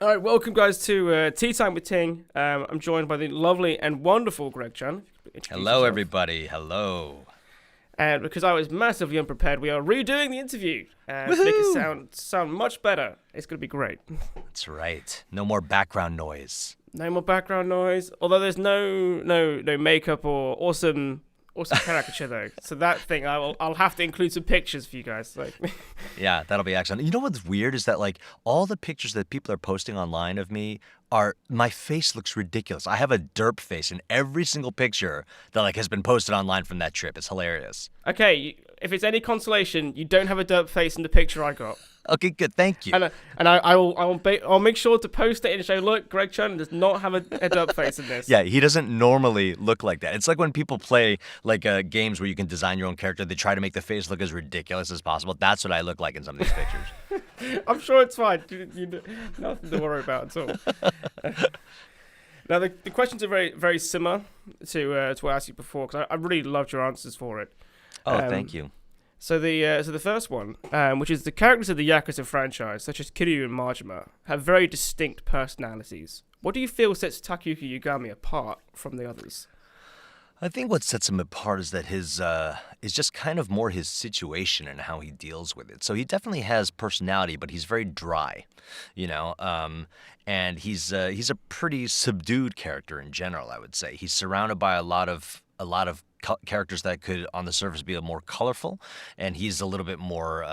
All right, welcome guys to Tea Time with Ting. I'm joined by the lovely and wonderful Greg Chun. Introduce Hello, yourself. everybody. Hello. And because I was massively unprepared, we are redoing the interview to make it Woohoo! sound much better. It's going to be great. That's right. No more background noise. No more background noise. Although there's no makeup or awesome caricature though. So that thing I'll have to include some pictures for you guys. Like, Yeah, that'll be excellent. You know what's weird is that like all the pictures that people are posting online of me are my face looks ridiculous. I have a derp face in every single picture that like has been posted online from that trip. It's hilarious. okay, if it's any consolation, you don't have a derp face in the picture I got. Okay, good. Thank you. I'll make sure to post it and show. Look, Greg Chun does not have a derp face in this. Yeah, he doesn't normally look like that. It's like when people play like games where you can design your own character, they try to make the face look as ridiculous as possible. That's what I look like in some of these pictures. I'm sure it's fine. Nothing to worry about at all. Now the questions are very to what I asked you before because I really loved your answers for it. Oh, thank you. So the first one, which is the characters of the Yakuza franchise, such as Kiryu and Majima, have very distinct personalities. What do you feel sets Takayuki Yagami apart from the others? I think what sets him apart is that his is just kind of more his situation and how he deals with it. So he definitely has personality, but he's very dry, you know. And he's a pretty subdued character in general. I would say he's surrounded by a lot of characters that could, on the surface, be a more colorful, and he's a little bit more.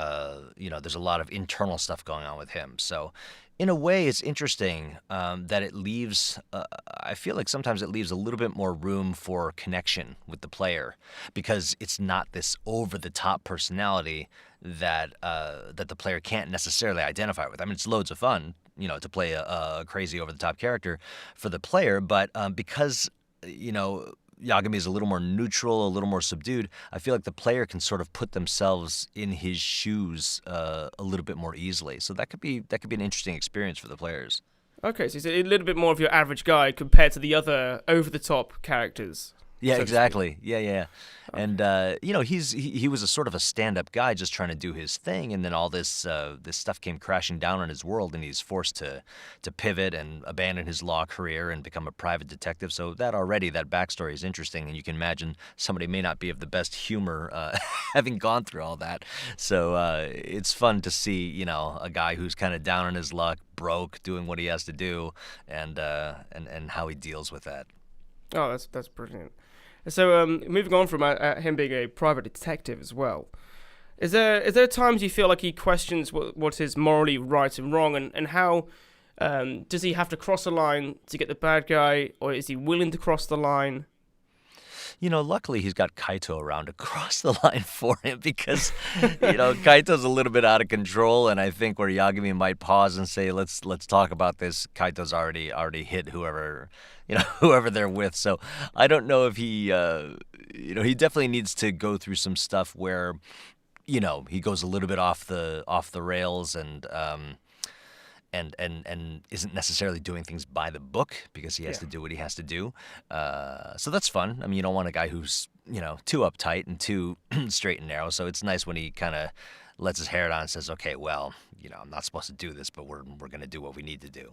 There's a lot of internal stuff going on with him. So in a way, it's interesting that it leaves. I feel like sometimes it leaves a little bit more room for connection with the player because it's not this over-the-top personality that the player can't necessarily identify with. I mean, it's loads of fun, to play a crazy over-the-top character for the player, but because Yagami is a little more neutral, a little more subdued, I feel like the player can sort of put themselves in his shoes a little bit more easily. So that could be an interesting experience for the players. Okay, so he's a little bit more of your average guy compared to the other over-the-top characters. Yeah, So to speak. exactly. Yeah. And he was a sort of a stand-up guy just trying to do his thing, and then all this stuff came crashing down on his world, and he's forced to pivot and abandon his law career and become a private detective. So that backstory is interesting, and you can imagine somebody may not be of the best humor having gone through all that. So it's fun to see a guy who's kind of down on his luck, broke, doing what he has to do, and how he deals with that. Oh, that's brilliant. So, moving on from him being a private detective as well, is there times you feel like he questions what is morally right and wrong, and how does he have to cross a line to get the bad guy, or is he willing to cross the line? Luckily he's got Kaito around to cross the line for him because, Kaito's a little bit out of control, and I think where Yagami might pause and say, let's talk about this, Kaito's already hit whoever, whoever they're with. So I don't know if he, he definitely needs to go through some stuff where, he goes a little bit off the rails and isn't necessarily doing things by the book because he has Yeah. to do what he has to do. So that's fun. I mean, you don't want a guy who's, too uptight and too straight and narrow. So it's nice when he kind of lets his hair down and says, okay, well, I'm not supposed to do this, but we're going to do what we need to do.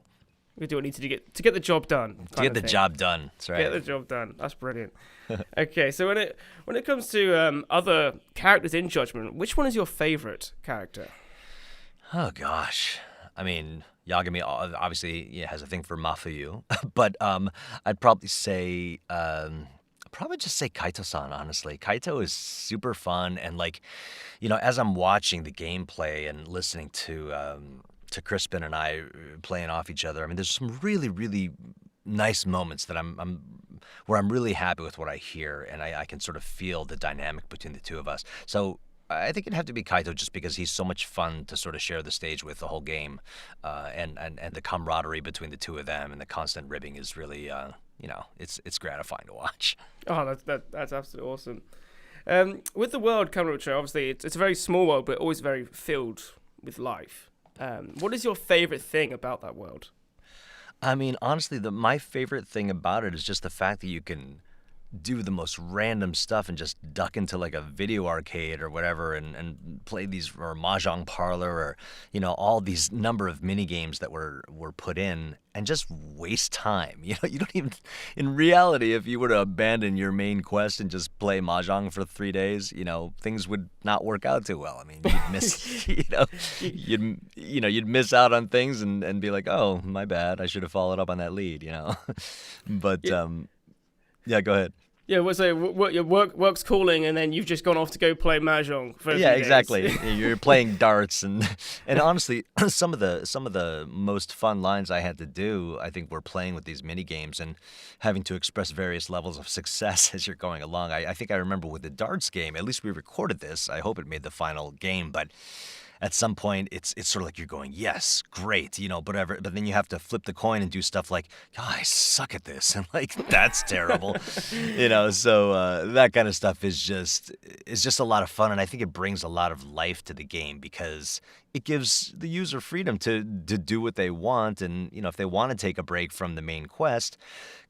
We do what we need to get the job done. To get the job done. That's right. Get the job done. That's brilliant. Okay, so when it comes to other characters in Judgment, which one is your favorite character? Oh, gosh. I mean, Yagami obviously has a thing for Mafuyu, but I'd probably say just say Kaito-san. Honestly, Kaito is super fun, and as I'm watching the gameplay and listening to Crispin and I playing off each other, I mean, there's some really really nice moments that I'm where I'm really happy with what I hear, and I can sort of feel the dynamic between the two of us. So I think it'd have to be Kaito just because he's so much fun to sort of share the stage with the whole game, and the camaraderie between the two of them and the constant ribbing is really, it's gratifying to watch. Oh, that's absolutely awesome. With the world coming up, obviously it's a very small world, but always very filled with life. What is your favorite thing about that world? I mean, honestly, my favorite thing about it is just the fact that do the most random stuff and just duck into like a video arcade or whatever and play these, or Mahjong Parlor, or all these number of mini games that were put in, and just waste time. You don't even, in reality, if you were to abandon your main quest and just play Mahjong for 3 days, things would not work out too well. I mean, you'd miss you'd miss out on things and be like, oh, my bad, I should have followed up on that lead. But yeah, go ahead. Yeah, your work's calling, and then you've just gone off to go play Mahjong for a few days. Exactly. You're playing darts, and honestly, some of the most fun lines I had to do, I think, were playing with these mini games and having to express various levels of success as you're going along. I think I remember with the darts game, at least we recorded this. I hope it made the final game, but at some point, it's sort of like you're going, yes, great, whatever. But then you have to flip the coin and do stuff like, oh, I suck at this, and like that's terrible, So that kind of stuff is just a lot of fun, and I think it brings a lot of life to the game because it gives the user freedom to do what they want, and if they want to take a break from the main quest,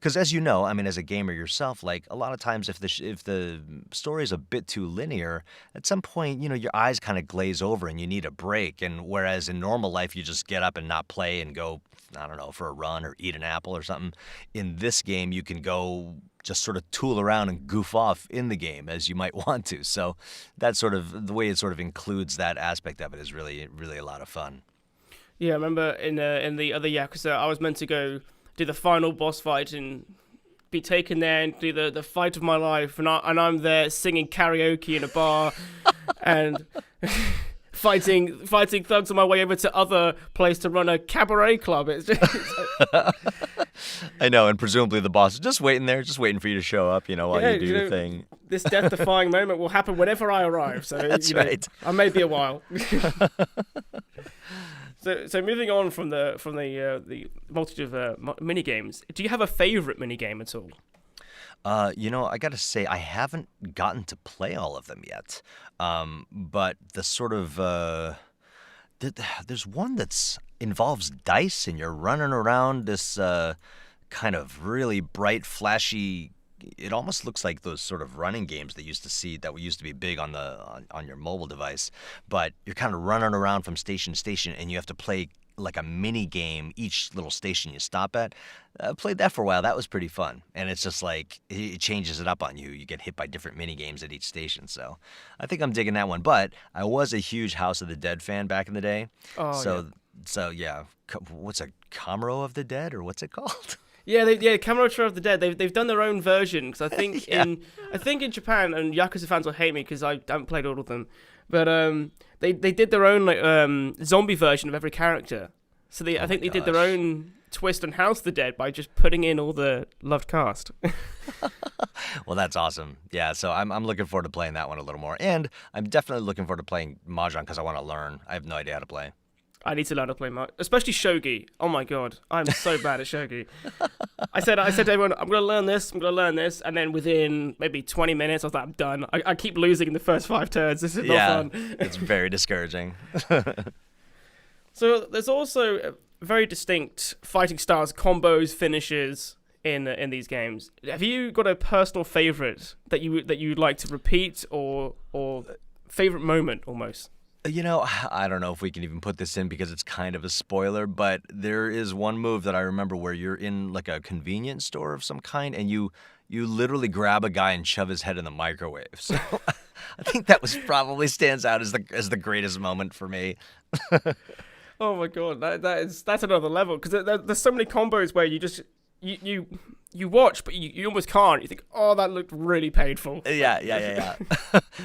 because as I mean, as a gamer yourself, like a lot of times if the story is a bit too linear, at some point your eyes kind of glaze over and you need a break. And whereas in normal life you just get up and not play and go, I don't know, for a run or eat an apple or something, in this game you can go just sort of tool around and goof off in the game as you might want to. So that's sort of the way it sort of includes that aspect of it is really, really a lot of fun. Yeah, I remember in the other Yakuza, I was meant to go do the final boss fight and be taken there and do the fight of my life, and I'm there singing karaoke in a bar and fighting thugs on my way over to other place to run a cabaret club. It's I know, and presumably the boss is just waiting there, just waiting for you to show up, while you do your thing. This death-defying moment will happen whenever I arrive, so that's right. I may be a while. So moving on from the multitude of mini games, do you have a favorite mini game at all? I got to say, I haven't gotten to play all of them yet. But the sort of there's one that's involves dice, and you're running around this kind of really bright, flashy. It almost looks like those sort of running games that used to be big on your mobile device. But you're kind of running around from station to station, and you have to play like a mini game each little station you stop at. Played that for a while. That was pretty fun. And it's just like it changes it up on you. You get hit by different mini games at each station. So I think I'm digging that one. But I was a huge House of the Dead fan back in the day. Oh, so yeah. What's a Camaro of the Dead, or what's it called? Yeah, Camera of the Dead. They've done their own version, because I think in Japan, and Yakuza fans will hate me because I haven't played all of them, but they did their own zombie version of every character. So I think they did their own twist on House of the Dead by just putting in all the loved cast. Well, that's awesome. Yeah, so I'm looking forward to playing that one a little more, and I'm definitely looking forward to playing Mahjong because I want to learn. I have no idea how to play. I need to learn to play especially shogi. Oh my god, I'm so bad at shogi. I said to everyone, I'm gonna learn this, and then within maybe 20 minutes, I was like, I'm done. I keep losing in the first 5 turns. This is not fun. It's very discouraging. So there's also very distinct fighting styles, combos, finishes in these games. Have you got a personal favorite that you'd like to repeat, or favorite moment almost? I don't know if we can even put this in because it's kind of a spoiler, but there is one move that I remember where you're in like a convenience store of some kind, and you literally grab a guy and shove his head in the microwave. So I think that probably stands out as the greatest moment for me. Oh my god, that's another level, because there's so many combos where you just you watch, but you almost can't. You think, oh, that looked really painful. Yeah.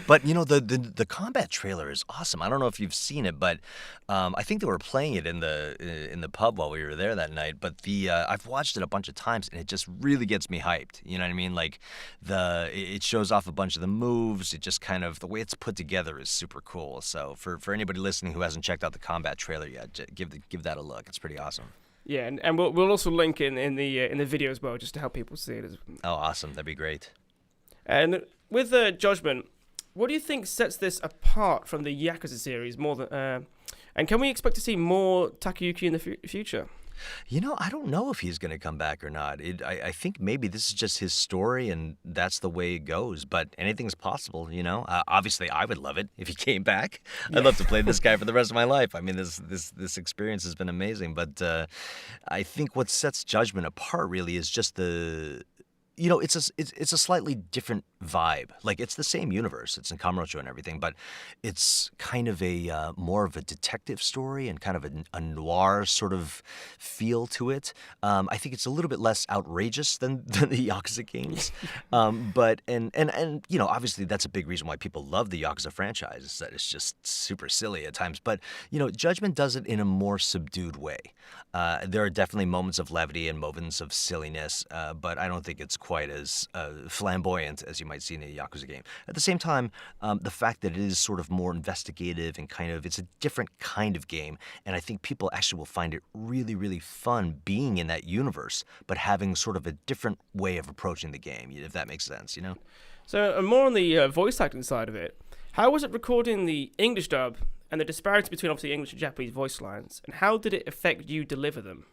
But the combat trailer is awesome. I don't know if you've seen it, but I think they were playing it in the pub while we were there that night. But I've watched it a bunch of times, and it just really gets me hyped. You know what I mean? Like it shows off a bunch of the moves. It just kind of, the way it's put together is super cool. So for anybody listening who hasn't checked out the combat trailer yet, give that a look. It's pretty awesome. Yeah, and we'll also link in the video as well, just to help people see it. Oh, awesome! That'd be great. And with Judgment, what do you think sets this apart from the Yakuza series more than? And can we expect to see more Takayuki in the future? I don't know if he's going to come back or not. I think maybe this is just his story and that's the way it goes, but anything's possible. Obviously, I would love it if he came back. I'd Yeah. love to play this guy for the rest of my life. I mean, this experience has been amazing, but I think what sets Judgment apart really is just it's a slightly different vibe. Like it's the same universe. It's in Kamurocho and everything, but it's kind of a more of a detective story and kind of a noir sort of feel to it. I think it's a little bit less outrageous than, than the Yakuza games, but and obviously that's a big reason why people love the Yakuza franchise. Is that it's just super silly at times, but Judgment does it in a more subdued way. There are definitely moments of levity and moments of silliness, but I don't think it's quite as flamboyant as you might see in a Yakuza game. At the same time, the fact that it is sort of more investigative and it's a different kind of game, and I think people actually will find it really, really fun being in that universe, but having sort of a different way of approaching the game, if that makes sense. So, more on the voice acting side of it, how was it recording the English dub and the disparity between obviously English and Japanese voice lines, and how did it affect you deliver them?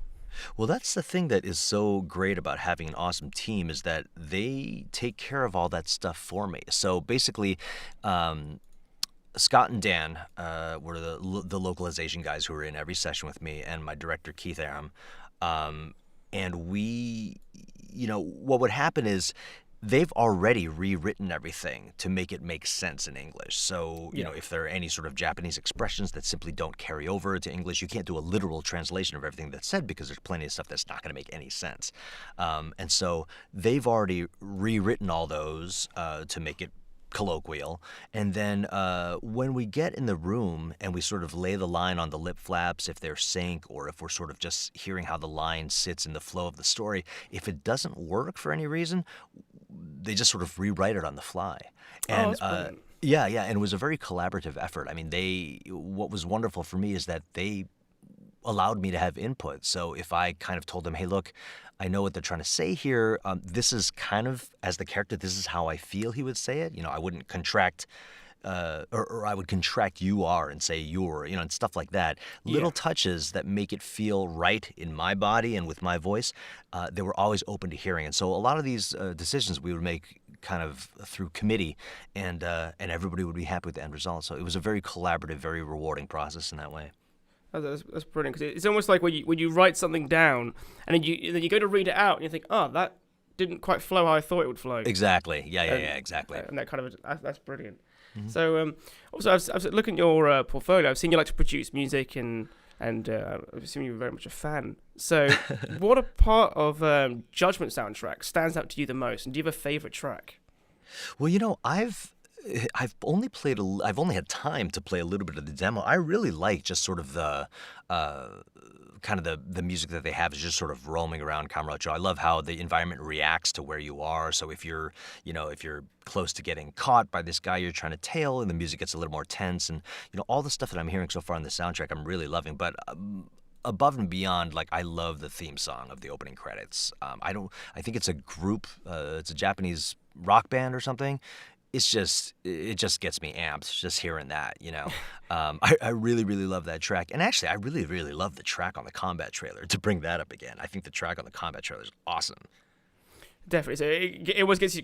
Well, that's the thing that is so great about having an awesome team is that they take care of all that stuff for me. So basically, Scott and Dan were the localization guys who were in every session with me, and my director Keith Aram. And what would happen is they've already rewritten everything to make it make sense in English. So, Yeah. if there are any sort of Japanese expressions that simply don't carry over to English, you can't do a literal translation of everything that's said because there's plenty of stuff that's not going to make any sense. And so they've already rewritten all those to make it colloquial. And then when we get in the room and we sort of lay the line on the lip flaps, if they're sync or if we're sort of just hearing how the line sits in the flow of the story, if it doesn't work for any reason, they just sort of rewrite it on the fly. Oh, And that's brilliant. yeah, yeah, and it was a very collaborative effort. I mean, what was wonderful for me is that they allowed me to have input. So if I kind of told them, hey, look, I know what they're trying to say here. This is kind of, as the character, this is how I feel he would say it. I wouldn't contract, or I would contract you are and say you're, and stuff like that. Yeah. Little touches that make it feel right in my body and with my voice, they were always open to hearing. And so a lot of these decisions we would make kind of through committee, and everybody would be happy with the end result. So it was a very collaborative, very rewarding process in that way. That's brilliant because it's almost like when you write something down and then you go to read it out and you think, oh, that didn't quite flow how I thought it would flow. Exactly. Yeah, And, exactly. And that kind of that's brilliant. So also I've looking at your portfolio. I've seen you like to produce music and I've seen you're very much a fan. So what a part of Judgment soundtrack stands out to you the most, and do you have a favorite track? Well, I've only I've only had time to play a little bit of the demo. I really like just sort of the kind of the music that they have is just sort of roaming around Kamurocho. I love how the environment reacts to where you are. So if you're close to getting caught by this guy you're trying to tail, and the music gets a little more tense, and all the stuff that I'm hearing so far on the soundtrack, I'm really loving. But above and beyond, like I love the theme song of the opening credits. I think it's a group. It's a Japanese rock band or something. It just gets me amped just hearing that. I really, really love that track. And actually, I really, really love the track on the combat trailer, to bring that up again. I think the track on the combat trailer is awesome. Definitely. So it always gets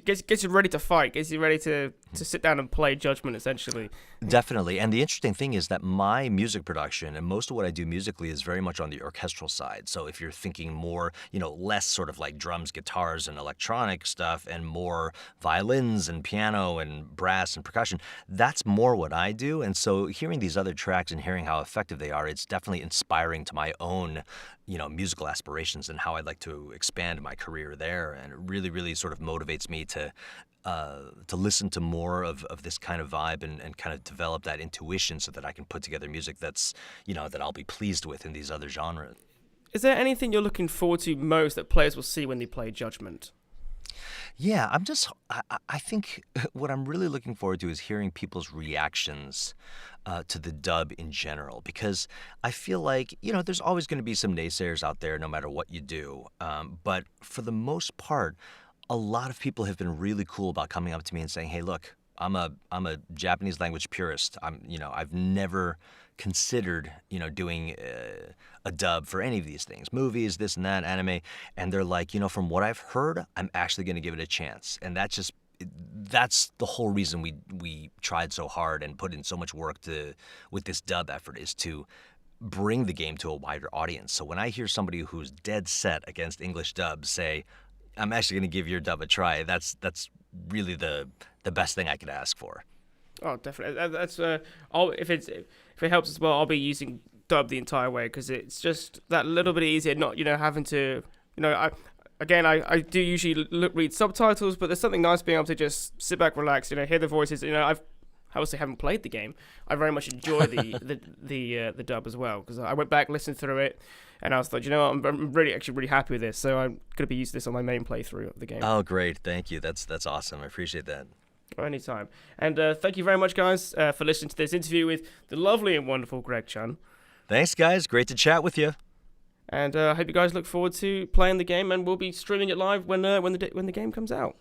you ready to fight, gets you ready to sit down and play Judgment, essentially. Definitely. And the interesting thing is that my music production and most of what I do musically is very much on the orchestral side. So if you're thinking more, less sort of like drums, guitars, and electronic stuff, and more violins and piano and brass and percussion, that's more what I do. And so hearing these other tracks and hearing how effective they are, it's definitely inspiring to my own musical aspirations and how I'd like to expand my career there. And it really, really sort of motivates me to listen to more of this kind of vibe and kind of develop that intuition so that I can put together music that's, that I'll be pleased with in these other genres. Is there anything you're looking forward to most that players will see when they play Judgment? Yeah, I think what I'm really looking forward to is hearing people's reactions to the dub in general, because I feel like, there's always going to be some naysayers out there no matter what you do. But for the most part, a lot of people have been really cool about coming up to me and saying, hey, look, I'm a Japanese language purist. I've never considered, doing a dub for any of these things, movies, this and that, anime, and they're like, from what I've heard, I'm actually going to give it a chance, and that's the whole reason we tried so hard and put in so much work with this dub effort, is to bring the game to a wider audience. So when I hear somebody who's dead set against English dubs say, I'm actually going to give your dub a try, that's really the best thing I could ask for. Oh, definitely. That's if it helps as well, I'll be using dub the entire way, because it's just that little bit easier, not having to I do usually read subtitles, but there's something nice being able to just sit back, relax, hear the voices. I obviously haven't played the game. I very much enjoy the dub as well, because I went back, listened through it, and I was like, I'm really happy with this. So I'm gonna be using this on my main playthrough of the game. Oh, great! Thank you. That's awesome. I appreciate that. Anytime. And thank you very much, guys, for listening to this interview with the lovely and wonderful Greg Chun. Thanks, guys. Great to chat with you. And I hope you guys look forward to playing the game, and we'll be streaming it live when the game comes out.